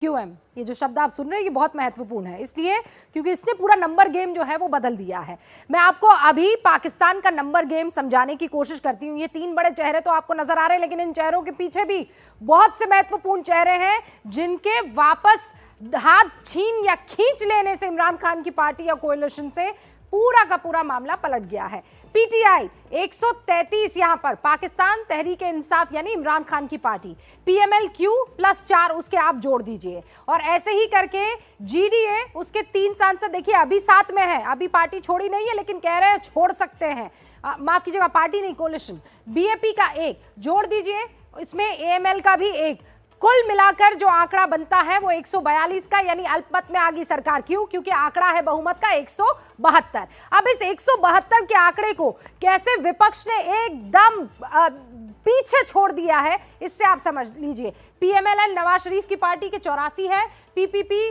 QM, ये जो शब्द आप सुन रहे हैं ये बहुत महत्वपूर्ण है, इसलिए क्योंकि इसने पूरा नंबर गेम जो है वो बदल दिया है। मैं आपको अभी पाकिस्तान का नंबर गेम समझाने की कोशिश करती हूँ। ये तीन बड़े चेहरे तो आपको नजर आ रहे हैं, लेकिन इन चेहरों के पीछे भी बहुत से महत्वपूर्ण चेहरे हैं जिनके वापस हाथ छीन या खींच लेने से इमरान खान की पार्टी या कोएलिशन से पूरा का पूरा मामला पलट गया है। पीटीआई 133 यहां पर, पाकिस्तान तहरीक इंसाफ यानी इमरान खान की पार्टी, पीएमएल-क्यू +4 उसके आप जोड़ दीजिए, और ऐसे ही करके जीडीए उसके 3 सांसद देखिए अभी साथ में है, अभी पार्टी छोड़ी नहीं है लेकिन कह रहे हैं छोड़ सकते हैं, माफ कीजिएगा पार्टी नहीं कोलिशन, बीएपी का 1 जोड़ दीजिए, इसमें एएमएल का भी 1, कुल मिलाकर जो आंकड़ा बनता है वो 142 का, यानी अल्पमत में आ गई सरकार। क्यों? क्योंकि आंकड़ा है बहुमत का 172। अब इस 172 के आंकड़े को कैसे विपक्ष ने एकदम पीछे छोड़ दिया है, इससे आप समझ लीजिए। पीएमएलएन नवाज शरीफ की पार्टी के 84 है, पीपीपी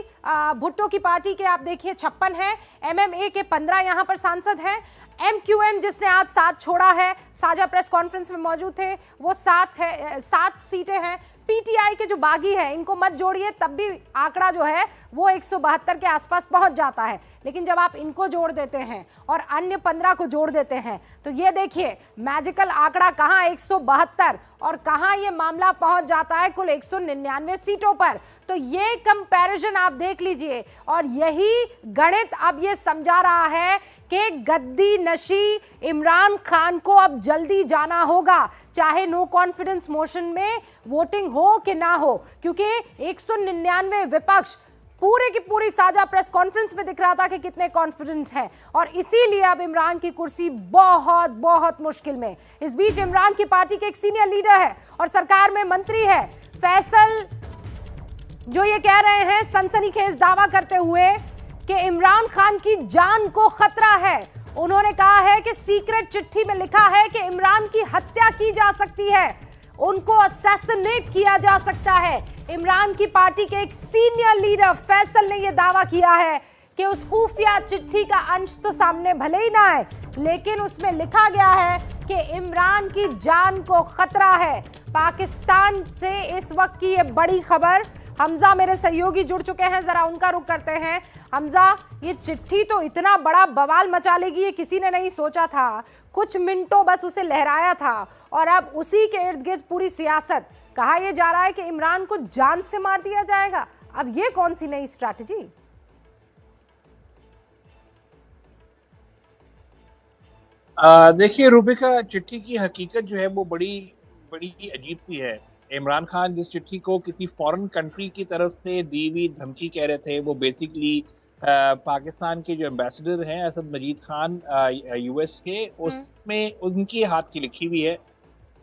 भुट्टो की पार्टी के आप देखिए 56 है, एमएमए के 15 यहां पर सांसद हैं, एमक्यूएम जिसने आज 7 छोड़ा है, साझा प्रेस कॉन्फ्रेंस में मौजूद थे, वो 7 सीटें हैं। पीटीआई के जो बागी है इनको मत जोड़िए, तब भी आंकड़ा जो है वो 172 के आसपास पहुंच जाता है, लेकिन जब आप इनको जोड़ देते हैं और अन्य 15 को जोड़ देते हैं तो ये देखिए मैजिकल आंकड़ा कहां 172 और कहां ये मामला पहुंच जाता है कुल 199 सीटों पर। तो ये कंपैरिजन आप देख लीजिए, और यही गणित अब ये समझा रहा है कि गद्दी नशी इमरान खान को अब जल्दी जाना होगा, चाहे नो कॉन्फिडेंस मोशन में वोटिंग हो कि ना हो, क्योंकि 199 विपक्ष पूरे की पूरी साझा प्रेस कॉन्फ्रेंस में दिख रहा था कि कितने कॉन्फिडेंट हैं, और इसीलिए अब इमरान की कुर्सी बहुत बहुत मुश्किल में। इस बीच इमरान की पार्टी के एक सीनियर लीडर है और सरकार में मंत्री है फैसल, जो ये कह रहे हैं सनसनीखेज दावा करते हुए कि इमरान खान की जान को खतरा है। उन्होंने कहा है कि सीक्रेट चिट्ठी में लिखा है कि इमरान की हत्या की जा सकती है, उनको असैसिनेट किया जा सकता है। इमरान की पार्टी के एक सीनियर लीडर फैसल ने यह दावा किया है कि उस खुफिया चिट्ठी का अंश तो सामने भले ही ना आए, लेकिन उसमें लिखा गया है कि इमरान की जान को खतरा है। पाकिस्तान से इस वक्त की यह बड़ी खबर, हमजा मेरे सहयोगी जुड़ चुके हैं, जरा उनका रुख करते हैं। हमजा, ये चिट्ठी तो इतना बड़ा बवाल मचा लेगी ये किसी ने नहीं सोचा था, कुछ मिनटों बस उसे लहराया था और अब उसी के इर्द गिर्द पूरी सियासत। कहा यह जा रहा है कि इमरान को जान से मार दिया जाएगा। अब ये कौन सी नई स्ट्रैटेजी? देखिए रूबिका, चिट्ठी की हकीकत जो है वो बड़ी बड़ी अजीब सी है। इमरान खान जिस चिट्ठी को किसी फॉरेन कंट्री की तरफ से दी हुई धमकी कह रहे थे, वो बेसिकली पाकिस्तान के जो एम्बेसडर हैं असद मजीद खान यूएस के, उसमें उनके हाथ की लिखी हुई है,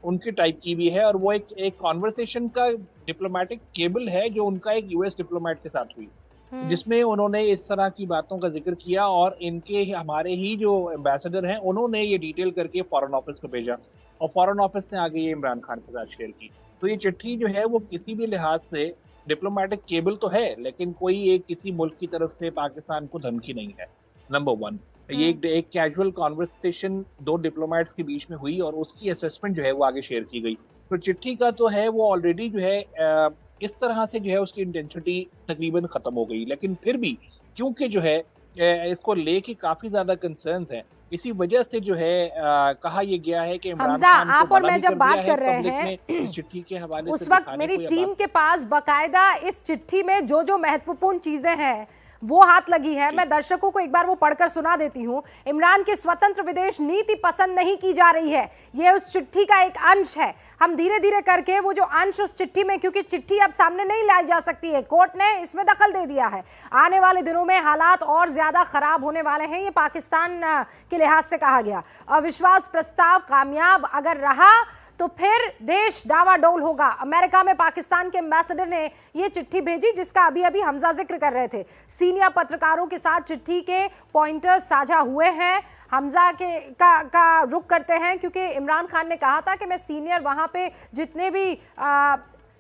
उनके टाइप की भी है, और वो एक कॉन्वर्सेशन का डिप्लोमेटिक केबल है जो उनका एक यूएस डिप्लोमेट के साथ हुई, जिसमें उन्होंने इस तरह की बातों का जिक्र किया, और इनके हमारे ही जो एम्बेसडर हैं उन्होंने ये डिटेल करके फॉरेन ऑफिस को भेजा, और फॉरेन ऑफिस ने आगे ये इमरान खान के साथ शेयर की। तो ये चिट्ठी जो है वो किसी भी लिहाज से डिप्लोमेटिक केबल तो है, लेकिन कोई एक किसी मुल्क की तरफ से पाकिस्तान को धमकी नहीं है। नंबर 1, ये एक कैजुअल कॉन्वर्सेशन 2 डिप्लोमेट्स के बीच में हुई और उसकी असेसमेंट जो है वो आगे शेयर की गई। तो चिट्ठी का तो है वो ऑलरेडी जो है इस तरह से जो है उसकी इंटेंसिटी तकरीबन खत्म हो गई, लेकिन फिर भी क्योंकि जो है इसको लेके काफी ज्यादा कंसर्न्स हैं, इसी वजह से जो है कहा यह गया है कि इमरान खान आप और मैं जब बात कर रहे हैं चिट्ठी के हवाले उस वक्त मेरी टीम के पास बकायदा इस चिट्ठी में जो जो महत्वपूर्ण चीजें हैं वो हाथ लगी है। मैं दर्शकों को एक बार वो पढ़कर सुना देती हूँ। इमरान की स्वतंत्र विदेश नीति पसंद नहीं की जा रही है, यह उस चिट्ठी का एक अंश है। हम धीरे धीरे करके वो जो अंश उस चिट्ठी में, क्योंकि चिट्ठी अब सामने नहीं लाई जा सकती है, कोर्ट ने इसमें दखल दे दिया है, आने वाले दिनों में हालात और ज्यादा खराब होने वाले हैं, ये पाकिस्तान के लिहाज से कहा गया। अविश्वास प्रस्ताव कामयाब अगर रहा तो फिर देश डावाडोल होगा। अमेरिका में पाकिस्तान के एम्बेसडर ने यह चिट्ठी भेजी जिसका अभी अभी हमजा जिक्र कर रहे थे। सीनियर पत्रकारों के साथ चिट्ठी के पॉइंटर्स साझा हुए हैं। हमजा का रुख करते हैं क्योंकि इमरान खान ने कहा था कि मैं सीनियर वहां पे जितने भी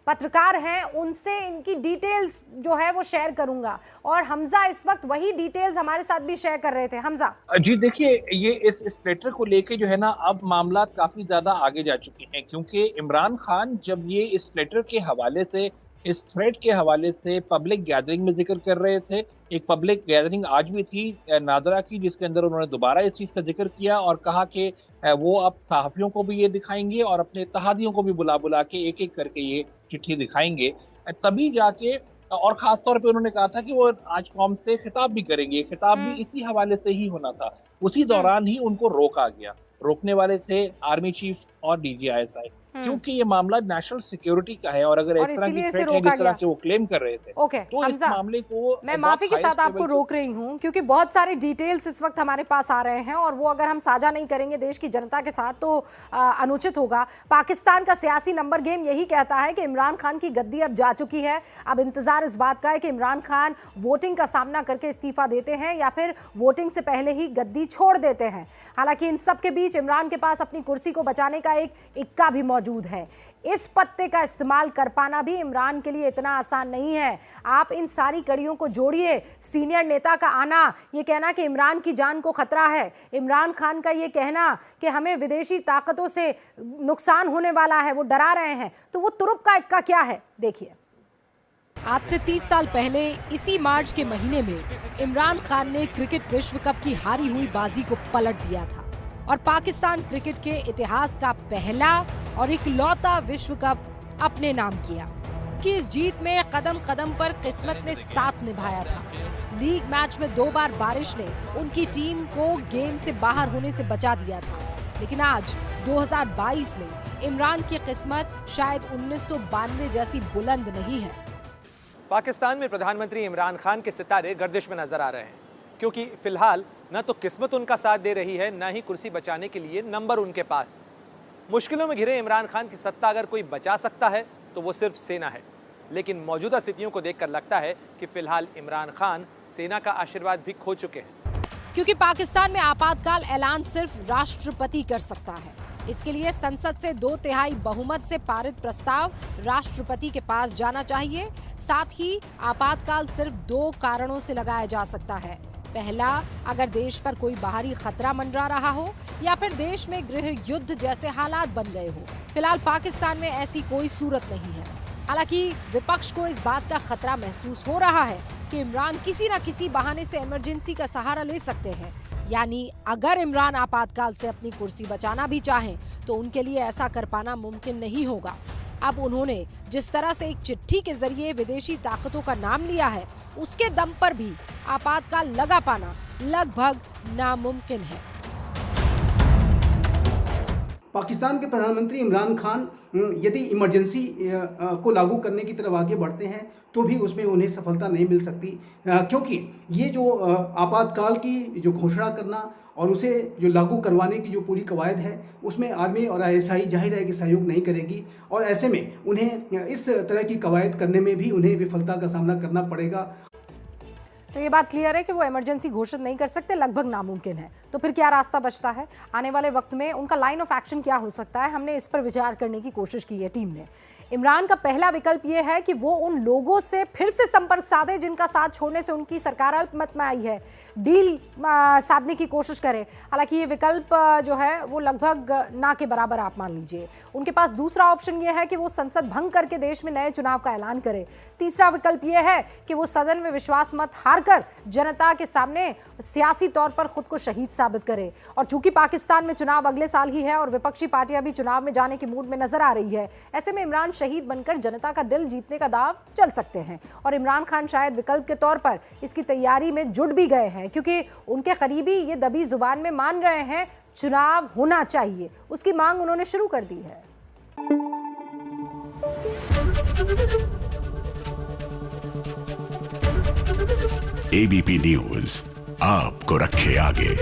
पत्रकार हैं उनसे इनकी डिटेल्स जो है वो शेयर करूंगा, और हमजा इस वक्त वही डिटेल्स हमारे साथ भी शेयर कर रहे थे। हमजा जी देखिए, ये इस लेटर को लेके जो है ना अब मामला काफी ज्यादा आगे जा चुके हैं, क्योंकि इमरान खान जब ये इस लेटर के हवाले से इस थ्रेट के हवाले से पब्लिक गैदरिंग में जिक्र कर रहे थे। एक पब्लिक गैदरिंग आज भी थी नादरा की, जिसके अंदर उन्होंने दोबारा इस चीज का जिक्र किया और कहा कि वो अब सहाफियों को भी ये दिखाएंगे और अपने इत्तेहादियों को भी बुला बुला के एक एक करके ये चिट्ठी दिखाएंगे, तभी जाके। और खास तौर पे उन्होंने कहा था कि वो आज कौम से खिताब भी करेंगे, खिताब भी इसी हवाले से ही होना था। उसी दौरान ही उनको रोका गया। रोकने वाले थे आर्मी चीफ और DGISI, क्योंकि ये मामला नेशनल सिक्योरिटी का है और अगर इस तरह की थ्रेट है जिस तरह के वो क्लेम कर रहे थे, तो इस मामले को मैं माफी के साथ आपको रोक रही हूं क्योंकि बहुत सारे डिटेल्स इस वक्त हमारे पास आ रहे हैं और वो अगर हम साझा नहीं करेंगे देश की जनता के साथ तो अनुचित होगा। पाकिस्तान का सियासी नंबर गेम यही कहता है कि इमरान खान की गद्दी अब जा चुकी है। अब इंतजार इस बात का है कि इमरान खान वोटिंग का सामना करके इस्तीफा देते हैं या फिर वोटिंग से पहले ही गद्दी छोड़ देते हैं। हालांकि इन सब के बीच इमरान के पास अपनी कुर्सी को बचाने का एक इक्का भी मौजूद है। इस पत्ते का इस्तेमाल कर पाना भी इमरान के लिए इतना आसान नहीं है। आप इन सारी कड़ियों को जोड़िए, सीनियर नेता का आना, ये कहना कि इमरान की जान को खतरा है, इमरान खान का ये कहना कि हमें विदेशी ताकतों से नुकसान होने वाला है, वो डरा रहे हैं, तो वो तुरुप का इक्का क्या है, देखिए। आज से 30 साल पहले इसी मार्च के महीने में इमरान खान ने क्रिकेट विश्व कप की हारी हुई बाजी को पलट दिया था और पाकिस्तान क्रिकेट के इतिहास का पहला और इकलौता विश्व कप अपने नाम किया। कि इस जीत में कदम कदम पर किस्मत ने साथ निभाया था। लीग मैच में 2 बार बारिश ने उनकी टीम को गेम से बाहर होने से बचा दिया था, लेकिन आज 2022 में इमरान की किस्मत शायद 1992 जैसी बुलंद नहीं है। पाकिस्तान में प्रधानमंत्री इमरान खान के सितारे गर्दिश में नजर आ रहे हैं, क्योंकि फिलहाल न तो किस्मत उनका साथ दे रही है, न ही कुर्सी बचाने के लिए नंबर उनके पास। मुश्किलों में घिरे इमरान खान की सत्ता अगर कोई बचा सकता है तो वो सिर्फ सेना है, लेकिन मौजूदा स्थितियों को देखकर लगता है कि फिलहाल इमरान खान सेना का आशीर्वाद भी खो चुके हैं। क्योंकि पाकिस्तान में आपातकाल ऐलान सिर्फ राष्ट्रपति कर सकता है। इसके लिए संसद से 2/3 बहुमत से पारित प्रस्ताव राष्ट्रपति के पास जाना चाहिए। साथ ही आपातकाल सिर्फ 2 कारणों से लगाया जा सकता है। पहला, अगर देश पर कोई बाहरी खतरा मंडरा रहा हो या फिर देश में गृह युद्ध जैसे हालात बन गए हो। फिलहाल पाकिस्तान में ऐसी कोई सूरत नहीं है। हालांकि विपक्ष को इस बात का खतरा महसूस हो रहा है कि इमरान किसी न किसी बहाने से इमरजेंसी का सहारा ले सकते हैं। यानी अगर इमरान आपातकाल से अपनी कुर्सी बचाना भी चाहें तो उनके लिए ऐसा कर पाना मुमकिन नहीं होगा। अब उन्होंने जिस तरह से एक चिट्ठी के जरिए विदेशी ताकतों का नाम लिया है, उसके दम पर भी आपातकाल लगा पाना लगभग नामुमकिन है। पाकिस्तान के प्रधानमंत्री इमरान खान यदि इमरजेंसी को लागू करने की तरफ आगे बढ़ते हैं तो भी उसमें उन्हें सफलता नहीं मिल सकती, क्योंकि ये जो आपातकाल की जो घोषणा करना और उसे जो लागू करवाने की जो पूरी कवायद है उसमें आर्मी और ISI जाहिर है कि सहयोग नहीं करेगी और ऐसे में उन्हें इस तरह की कवायद करने में भी उन्हें विफलता का सामना करना पड़ेगा। तो ये बात क्लियर है कि वो इमरजेंसी घोषित नहीं कर सकते, लगभग नामुमकिन है। तो फिर क्या रास्ता बचता है? आने वाले वक्त में उनका लाइन ऑफ एक्शन क्या हो सकता है? हमने इस पर विचार करने की कोशिश की है टीम ने। इमरान का पहला विकल्प ये है कि वो उन लोगों से फिर से संपर्क साधे जिनका साथ छोड़ने से उनकी सरकार अल्पमत में आई है, डील साधने की कोशिश करे। हालांकि ये विकल्प जो है वो लगभग ना के बराबर आप मान लीजिए। उनके पास दूसरा ऑप्शन ये है कि वो संसद भंग करके देश में नए चुनाव का ऐलान करे। तीसरा विकल्प ये है कि वो सदन में विश्वास मत हारकर जनता के सामने सियासी तौर पर खुद को शहीद साबित करे। और चूंकि पाकिस्तान में चुनाव अगले साल ही है और विपक्षी पार्टियां भी चुनाव में जाने के मूड में नजर आ रही है, ऐसे में इमरान शहीद बनकर जनता का दिल जीतने का दाव चल सकते हैं। और इमरान खान शायद विकल्प के तौर पर इसकी तैयारी में जुट भी गए हैं, क्योंकि उनके करीबी ये दबी जुबान में मान रहे हैं चुनाव होना चाहिए। उसकी मांग उन्होंने शुरू कर दी है। ABP न्यूज़ आपको रखे आगे।